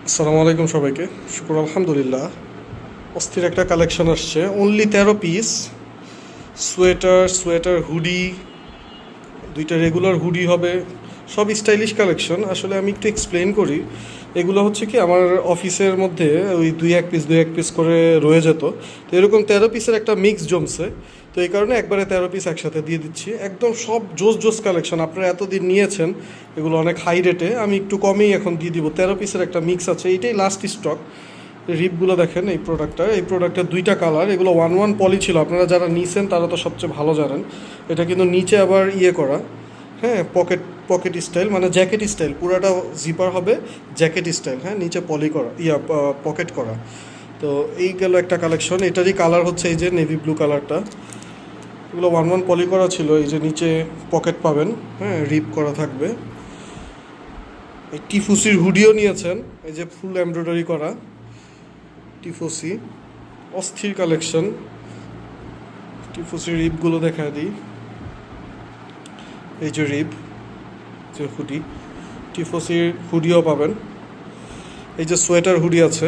আসসালামু আলাইকুম সবাইকে। শুকুর আলহামদুলিল্লাহ, অস্থির একটা কালেকশন আসছে। অনলি 13 পিস সোয়েটার হুডি, দুইটা রেগুলার হুডি হবে, সব স্টাইলিশ কালেকশন। আসলে আমি একটু এক্সপ্লেন করি। এগুলো হচ্ছে কি, আমার অফিসের মধ্যে ওই দুই এক পিস করে রয়ে যেত। তো এরকম 13 পিসের একটা মিক্স জমছে। তো এই কারণে একবারে 13 পিস একসাথে দিয়ে দিচ্ছি। একদম সব জোস জোস কালেকশন, আপনারা এতদিন নিয়েছেন এগুলো অনেক হাই রেটে, আমি একটু কমেই এখন দিয়ে দিব। 13 পিসের একটা মিক্স আছে, এইটাই লাস্ট স্টক। রিপগুলো দেখেন, এই প্রোডাক্টের দুইটা কালার। এগুলো 1-1 পলি ছিল, আপনারা যারা নিছেন তারা তো সবচেয়ে ভালো জানেন। এটা কিন্তু নিচে আবার ইয়ে করা, হ্যাঁ, পকেট পকেট স্টাইল, মানে জ্যাকেট স্টাইল, পুরাটা জিপার হবে জ্যাকেট স্টাইল, হ্যাঁ, নিচে পলি করা, পকেট করা। তো এই গেল একটা কালেকশন। এটারই কালার হচ্ছে এই যে নেভি ব্লু কালারটা। এগুলো 1-1 পলি করা ছিল, এই যে নিচে পকেট পাবেন, হ্যাঁ, রিপ করা থাকবে। এই টিফুসির হুডিও নিয়েছেন, এই যে ফুল এমব্রয়ডারি করা টিফুসি, অস্থির কালেকশন। টিফুসির রিপগুলো দেখা দিই, এই যে রিপ, যে হুডি, টিফুসির হুডিও পাবেন। এই যে সোয়েটার হুডি আছে,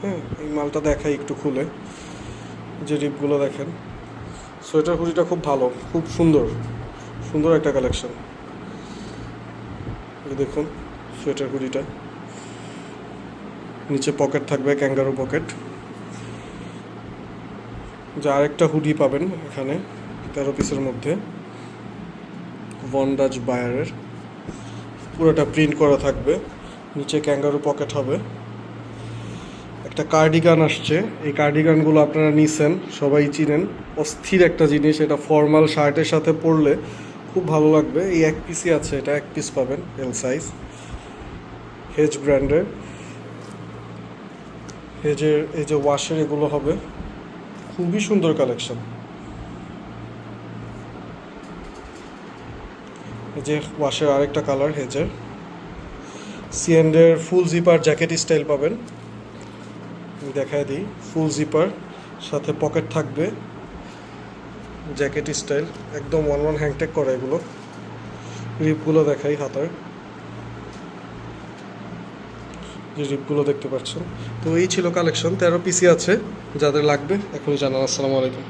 হ্যাঁ, এই মালটা দেখাই একটু খুলে। যে রিপগুলো দেখেন, সোয়েটার হুডিটা খুব ভালো, খুব সুন্দর সুন্দর একটা কালেকশন। এই দেখুন সোয়েটার হুডিটা, নিচে পকেট থাকবে, ক্যাঙ্গারু পকেট। যে আরেকটা হুডি পাবেন এখানে 13 পিসের মধ্যে, ভন্ডাজ বায়ারের, পুরোটা প্রিন্ট করা থাকবে, নিচে ক্যাঙ্গারু পকেট হবে। একটা কার্ডিগান আসছে, এই কার্ডিগানগুলো আপনারা নিছেন, সবাই চিনেন, অস্থির একটা জিনিস। এটা ফর্মাল শার্টের সাথে পরলে খুব ভালো লাগবে। এই এক পিসই আছে, এটা এক পিস পাবেন, এল সাইজ, হেজ ব্র্যান্ডের। হেজের এই যে ওয়াশের এগুলো হবে, খুবই সুন্দর কালেকশন। এই যে ওয়াশের আরেকটা কালার হেজের। সিএন্ডের ফুল জিপার জ্যাকেট স্টাইল পাবেন, দেখায় দিই। ফুল জিপার, সাথে পকেট থাকবে, জ্যাকেট স্টাইল, একদম 1-1 হ্যাংটেক করা। এগুলো রিপগুলো দেখাই, হাতার যে রিপগুলো দেখতে পাচ্ছেন। তো এই ছিল কালেকশন, 13 পিসি আছে। যাদের লাগবে এখনই জানান। আসসালামু আলাইকুম।